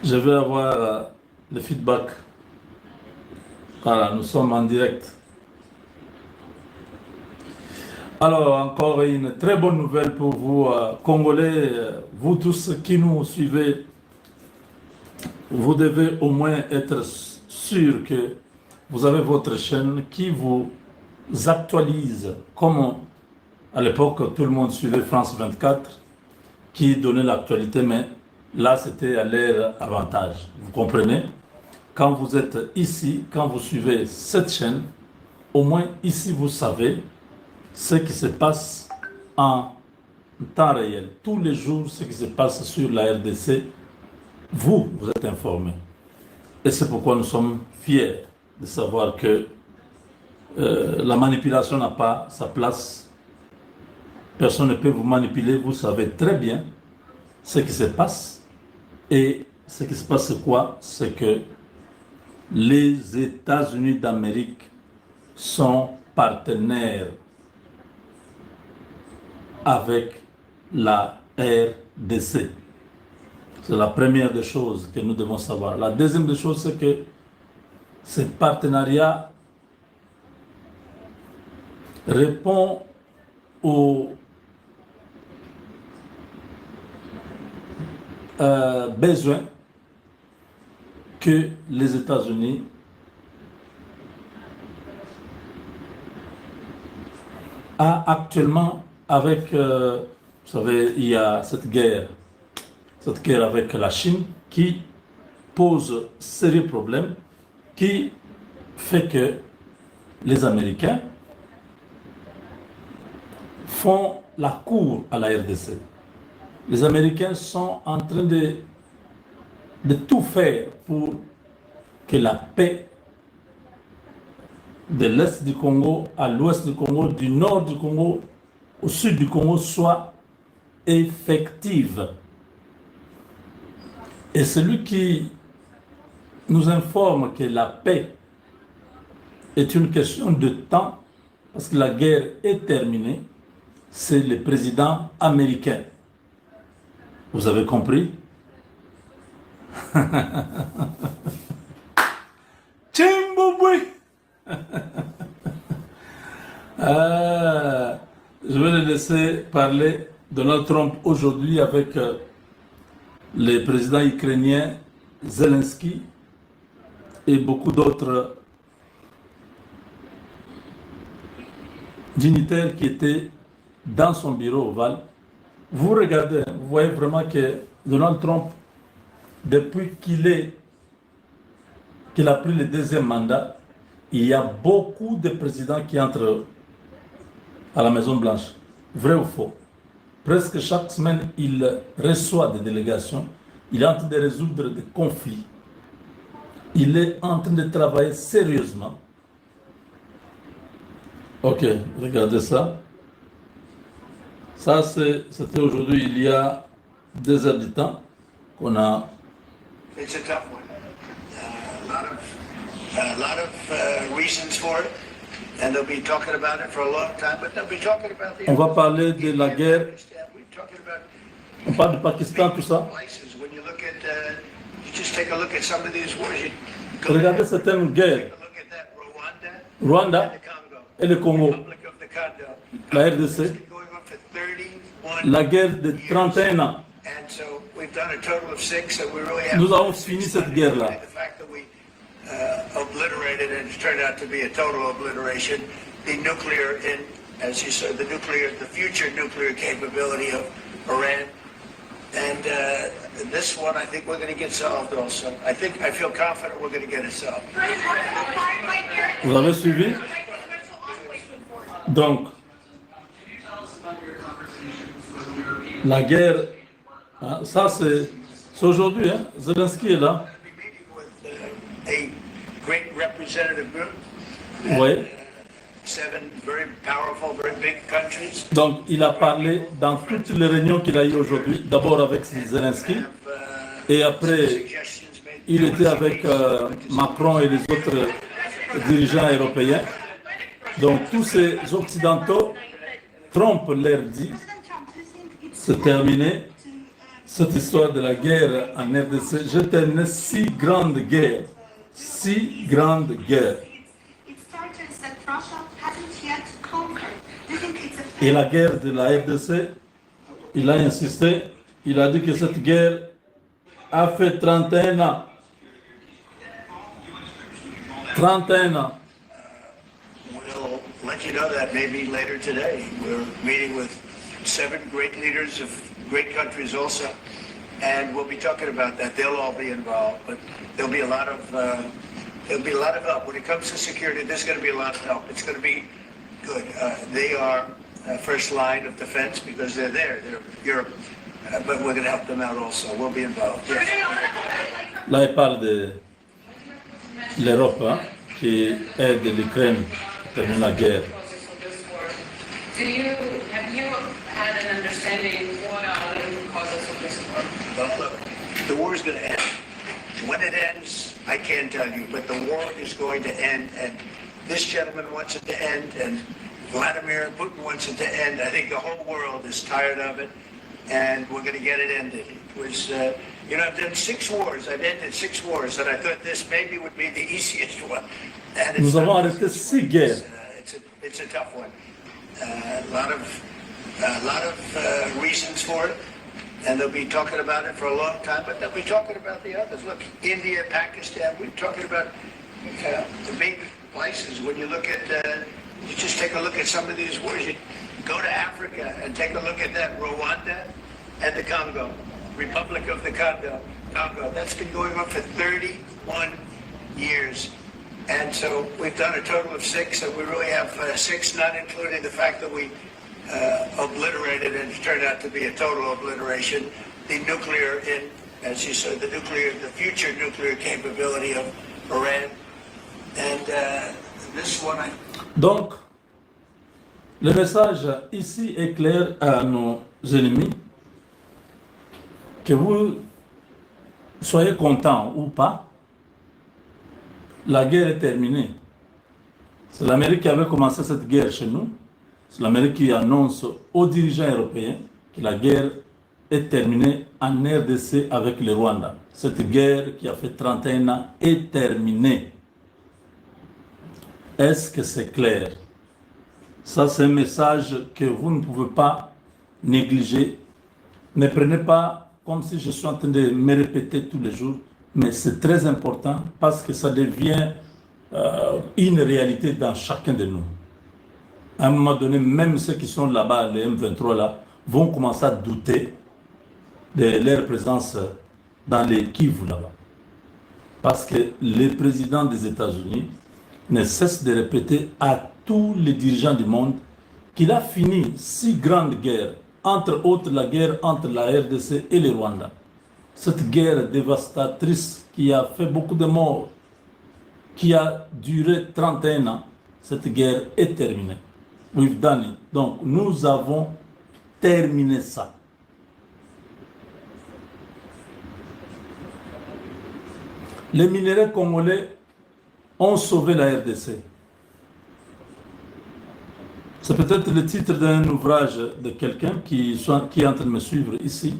Je vais avoir le feedback. Voilà, nous sommes en direct. Alors, encore une très bonne nouvelle pour vous, Congolais, vous tous qui nous suivez. Vous devez au moins être sûr que vous avez votre chaîne qui vous actualise, comme à l'époque tout le monde suivait France 24, qui donnait l'actualité, mais là c'était à leur avantage. Vous comprenez? Quand vous êtes ici, quand vous suivez cette chaîne, au moins ici vous savez ce qui se passe en temps réel. Tous les jours, ce qui se passe sur la RDC, vous êtes informés. Et c'est pourquoi nous sommes fiers de savoir que la manipulation n'a pas sa place. Personne ne peut vous manipuler. Vous savez très bien ce qui se passe. Et ce qui se passe, c'est quoi? C'est que les États-Unis d'Amérique sont partenaires avec la RDC. C'est la première des choses que nous devons savoir. La deuxième des choses, c'est que ce partenariat répond aux besoins que les États-Unis a actuellement avec, vous savez, il y a cette guerre avec la Chine qui pose sérieux problèmes, qui fait que les Américains font la cour à la RDC. Les Américains sont en train de tout faire pour que la paix de l'Est du Congo à l'Ouest du Congo, du Nord du Congo au Sud du Congo soit effective. Et celui qui nous informe que la paix est une question de temps, parce que la guerre est terminée, c'est le président américain. Vous avez compris? Tchimbouboui! Je vais le laisser parler. Donald Trump aujourd'hui avec le président ukrainien Zelensky et beaucoup d'autres dignitaires qui étaient dans son bureau ovale. Vous regardez, vous voyez vraiment que Donald Trump, depuis qu'il a pris le deuxième mandat, il y a beaucoup de présidents qui entrent à la Maison-Blanche. Vrai ou faux? Presque chaque semaine, il reçoit des délégations. Il est en train de résoudre des conflits. Il est en train de travailler sérieusement. Ok, regardez ça. Ça, c'était aujourd'hui, il y a 2 heures du temps qu'on a... It's a tough one. A lot of reasons for it, and they'll be talking about it for a long time, but they'll be talking about the... On va parler de la guerre. On parle du Pakistan, tout ça. When you look at, you just take a look at some of these wars. Regardez certaines guerres. Look at that, Rwanda et le Congo. Republic of the Congo. La RDC. Going on for 31 La guerre de 31 ans. And so we've done a total of 6, and we really have... Nous avons fini cette guerre-là. The fact that we obliterated, and it's turned out to be a total obliteration, the nuclear, as you said, the future nuclear capability of Iran. And this one, I think we're going to get solved also. I feel confident we're going to get it solved. Vous avez suivi? Donc, la guerre, hein, ça c'est aujourd'hui, hein, Zelensky est là. A great representative group. Oui. 7 very powerful, very big countries. Donc, il a parlé dans toutes les réunions qu'il a eues aujourd'hui, d'abord avec Zelensky, et après, il était avec Macron et les autres dirigeants européens. Donc, tous ces Occidentaux, Trump leur dit, c'est terminé, cette histoire de la guerre en RDC, j'ai terminé 6 grandes guerres. 6 grandes guerres. Et la guerre de la RDC, il a insisté, il a dit que cette guerre a fait 31 ans. 31 ans. We'll let you know that maybe later today. We're meeting with 7 great leaders of great countries also, and we'll be talking about that. They'll all be involved, but there'll be a lot of help when it comes to security. There's going to be a lot of help. It's going to be good. They are first line of defense because they're there. They're Europe, but we're going to help them out also. We'll be involved. Yes. Là, il parle de l'Europe qui aide l'Ukraine à terminer la guerre. Have you had an understanding what are the root causes of this war? Well, look, the war is going to end. When it ends, I can't tell you, but the war is going to end, and this gentleman wants it to end, and Vladimir Putin wants it to end. I think the whole world is tired of it, and we're going to get it ended. It was, I've done 6 wars. I've ended 6 wars, and I thought this maybe would be the easiest one. And it's Nous avons not. arrêté 6 guerres. It's a tough one. A lot of reasons for it, and they'll be talking about it for a long time. But they'll be talking about the others. Look, India, Pakistan. We're talking about the big places. When you look at, you just take a look at some of these wars. You go to Africa and take a look at that. Rwanda and the Congo, Republic of the Congo. That's been going on for 31 years. And so we've done a total of 6, and we really have 6, not including the fact that we obliterated, and it turned out to be a total obliteration, the nuclear, as you said, the future nuclear capability of Iran. And this one, Donc, le message ici est clair à nos ennemis, que vous soyez contents ou pas, la guerre est terminée. C'est l'Amérique qui avait commencé cette guerre chez nous. C'est l'Amérique qui annonce aux dirigeants européens que la guerre est terminée en RDC avec le Rwanda. Cette guerre qui a fait 31 ans est terminée. Est-ce que c'est clair? Ça, c'est un message que vous ne pouvez pas négliger. Ne prenez pas comme si je suis en train de me répéter tous les jours. Mais c'est très important parce que ça devient une réalité dans chacun de nous. À un moment donné, même ceux qui sont là-bas, les M23 là, vont commencer à douter de leur présence dans les Kivu là-bas. Parce que le président des États-Unis ne cesse de répéter à tous les dirigeants du monde qu'il a fini 6 grandes guerres, entre autres la guerre entre la RDC et le Rwanda. Cette guerre dévastatrice qui a fait beaucoup de morts, qui a duré 31 ans, cette guerre est terminée. We've done it. Donc, nous avons terminé ça. Les minéraux congolais ont sauvé la RDC. C'est peut-être le titre d'un ouvrage de quelqu'un qui est en train de me suivre ici.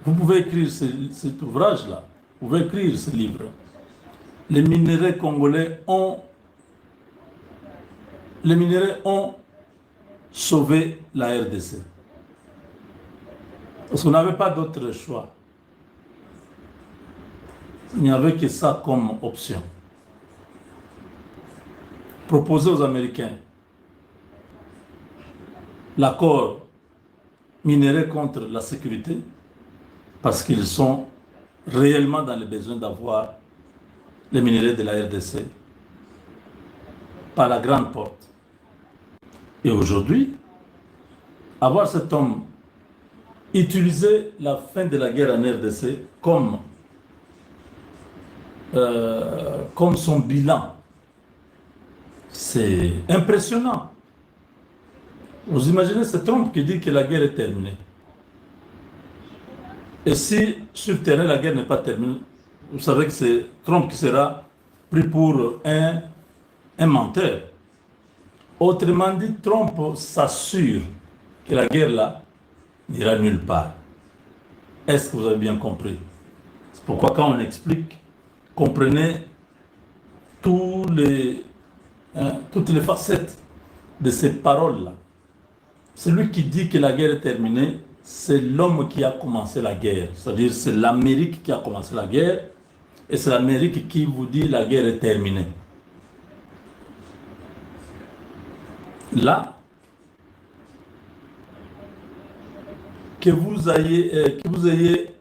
Vous pouvez écrire cet ouvrage-là. Vous pouvez écrire ce livre. Les minéraux congolais ont sauvé la RDC. Parce qu'on n'avait pas d'autre choix. Il n'y avait que ça comme option. Proposer aux Américains l'accord minéraux contre la sécurité, parce qu'ils sont réellement dans le besoin d'avoir les minéraux de la RDC par la grande porte. Et aujourd'hui, avoir cet homme utiliser la fin de la guerre en RDC comme son bilan, c'est impressionnant. Vous imaginez, c'est Trump qui dit que la guerre est terminée. Et si sur le terrain la guerre n'est pas terminée, vous savez que c'est Trump qui sera pris pour un menteur. Autrement dit, Trump s'assure que la guerre là n'ira nulle part. Est-ce que vous avez bien compris? C'est pourquoi quand on explique, comprenez toutes les facettes de ces paroles-là. Celui qui dit que la guerre est terminée, c'est l'homme qui a commencé la guerre. C'est-à-dire c'est l'Amérique qui a commencé la guerre et c'est l'Amérique qui vous dit la guerre est terminée. Là, que vous ayez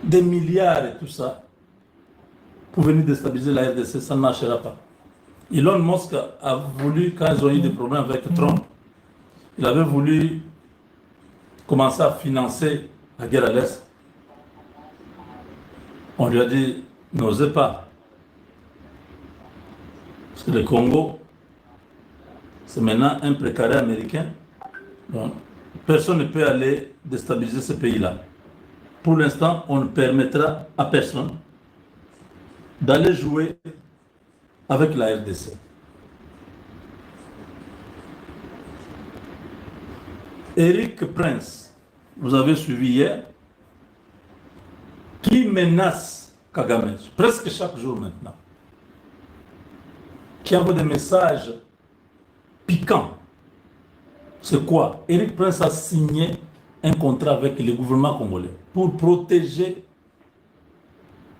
des milliards et tout ça pour venir déstabiliser la RDC, ça ne marchera pas. Elon Musk a voulu, quand ils ont eu des problèmes avec Trump, il avait voulu commencer à financer la guerre à l'Est. On lui a dit, n'osez pas. Parce que le Congo, c'est maintenant un précaré américain. Donc, personne ne peut aller déstabiliser ce pays-là. Pour l'instant, on ne permettra à personne d'aller jouer avec la RDC. Éric Prince, vous avez suivi hier, qui menace Kagame, presque chaque jour maintenant, qui envoie des messages piquants. C'est quoi? Éric Prince a signé un contrat avec le gouvernement congolais pour protéger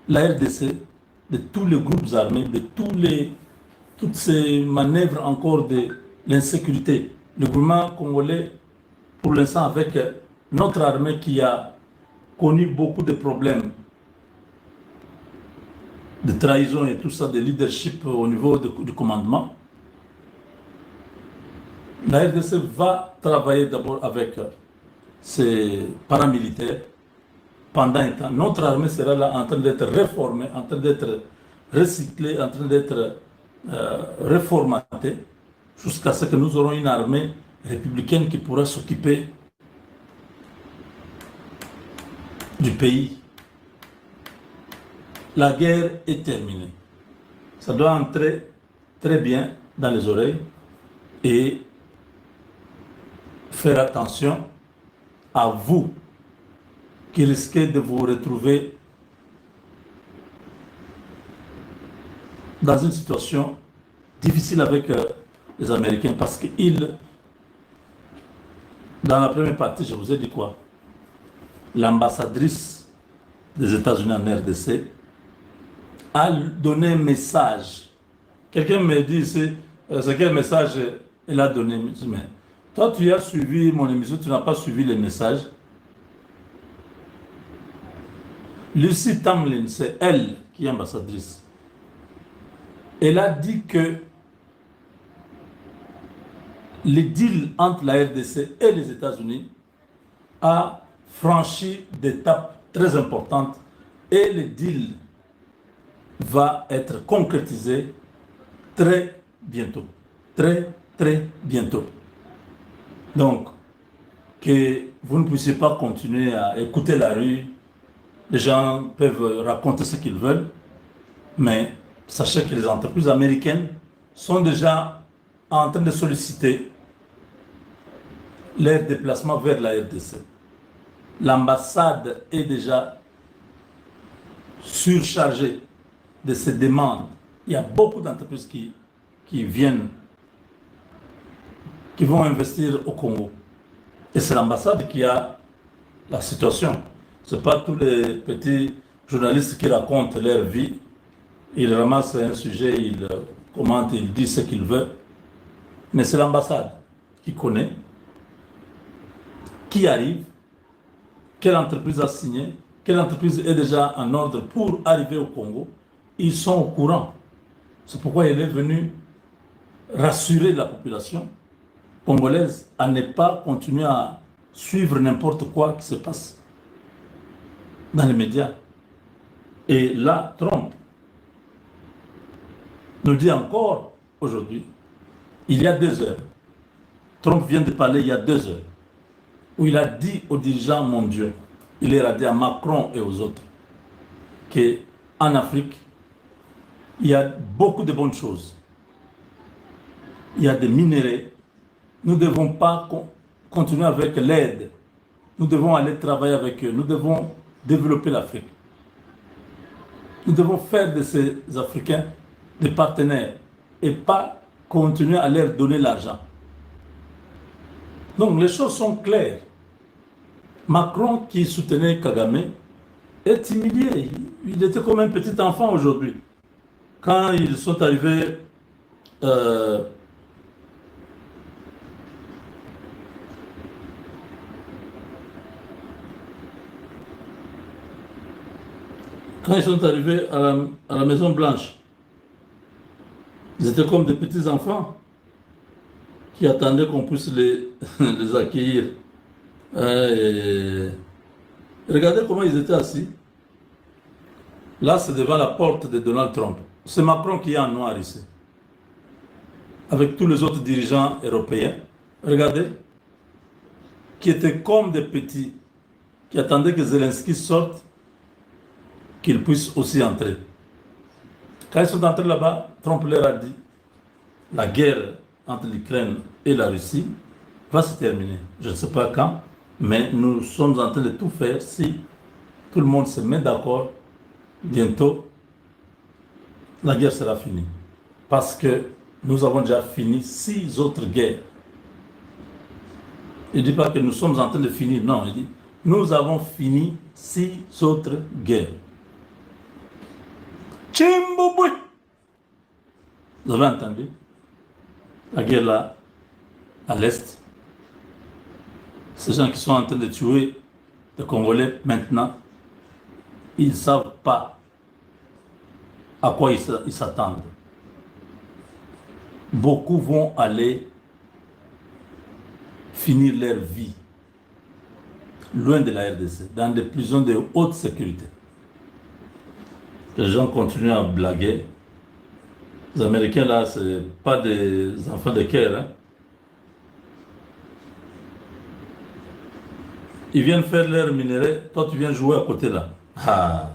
la RDC de tous les groupes armés, de toutes ces manœuvres encore de l'insécurité. Le gouvernement congolais, pour l'instant, avec notre armée qui a connu beaucoup de problèmes de trahison et tout ça, de leadership au niveau du commandement, la RDC va travailler d'abord avec ses paramilitaires. Pendant un temps, notre armée sera là en train d'être réformée, en train d'être recyclée, en train d'être réformatée, jusqu'à ce que nous aurons une armée républicaine qui pourra s'occuper du pays. La guerre est terminée. Ça doit entrer très bien dans les oreilles et faire attention à vous qui risquez de vous retrouver dans une situation difficile avec les Américains parce que dans la première partie, je vous ai dit quoi? L'ambassadrice des États-Unis en RDC a donné un message. Quelqu'un me dit, c'est quel message elle a donné? Mais toi, tu as suivi mon émission, tu n'as pas suivi les messages. Lucie Tamlin, c'est elle qui est ambassadrice. Elle a dit que le deal entre la RDC et les États-Unis a franchi d'étapes très importantes et le deal va être concrétisé très bientôt. Très, très bientôt. Donc, que vous ne puissiez pas continuer à écouter la rue. Les gens peuvent raconter ce qu'ils veulent, mais sachez que les entreprises américaines sont déjà en train de solliciter leur déplacement vers la RDC. L'ambassade est déjà surchargée de ces demandes. Il y a beaucoup d'entreprises qui viennent, qui vont investir au Congo. Et c'est l'ambassade qui a la situation. Ce n'est pas tous les petits journalistes qui racontent leur vie. Ils ramassent un sujet, ils commentent, ils disent ce qu'ils veulent. Mais c'est l'ambassade qui connaît, qui arrive, quelle entreprise a signé, quelle entreprise est déjà en ordre pour arriver au Congo. Ils sont au courant. C'est pourquoi il est venu rassurer la population congolaise à ne pas continuer à suivre n'importe quoi qui se passe dans les médias. Et là, Trump nous dit encore aujourd'hui, il y a 2 heures, Trump vient de parler il y a 2 heures, où il a dit aux dirigeants mondiaux, il leur a dit à Macron et aux autres, qu'en Afrique, il y a beaucoup de bonnes choses. Il y a des minéraux. Nous ne devons pas continuer avec l'aide. Nous devons aller travailler avec eux. Nous devons développer l'Afrique. Nous devons faire de ces Africains des partenaires et pas continuer à leur donner l'argent. Donc les choses sont claires. Macron qui soutenait Kagame est humilié. Il était comme un petit enfant aujourd'hui. Quand ils sont arrivés à la Maison Blanche, ils étaient comme des petits enfants qui attendaient qu'on puisse les, les accueillir. Regardez comment ils étaient assis. Là, c'est devant la porte de Donald Trump. C'est Macron qui est en noir ici. Avec tous les autres dirigeants européens. Regardez. Qui étaient comme des petits. Qui attendaient que Zelensky sorte. Qu'ils puissent aussi entrer. Quand ils sont entrés là-bas, Trump leur a dit la guerre entre l'Ukraine et la Russie va se terminer. Je ne sais pas quand, mais nous sommes en train de tout faire. Si tout le monde se met d'accord, bientôt, la guerre sera finie. Parce que nous avons déjà fini 6 autres guerres. Il ne dit pas que nous sommes en train de finir, non, il dit nous avons fini 6 autres guerres. Tchimbouboué! Vous avez entendu? La guerre là, à l'Est. Ces gens qui sont en train de tuer les Congolais maintenant, ils ne savent pas à quoi ils s'attendent. Beaucoup vont aller finir leur vie loin de la RDC, dans des prisons de haute sécurité. Les gens continuent à blaguer. Les Américains là, ce n'est pas des enfants de cœur. Hein. Ils viennent faire leur minerai, toi tu viens jouer à côté là. Ah.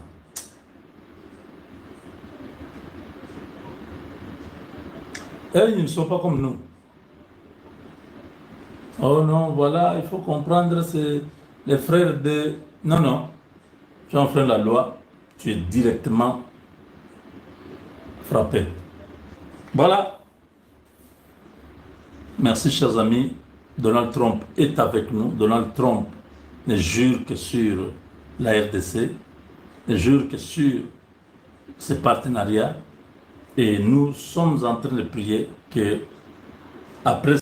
Elles, ils ne sont pas comme nous. Oh non, voilà, il faut comprendre, c'est les frères de... Non, non. Tu enfreins la loi, tu es directement frappé. Voilà. Merci, chers amis. Donald Trump est avec nous. Donald Trump ne jure que sur la RDC, ne jure que sur ses partenariats. Et nous sommes en train de prier que, après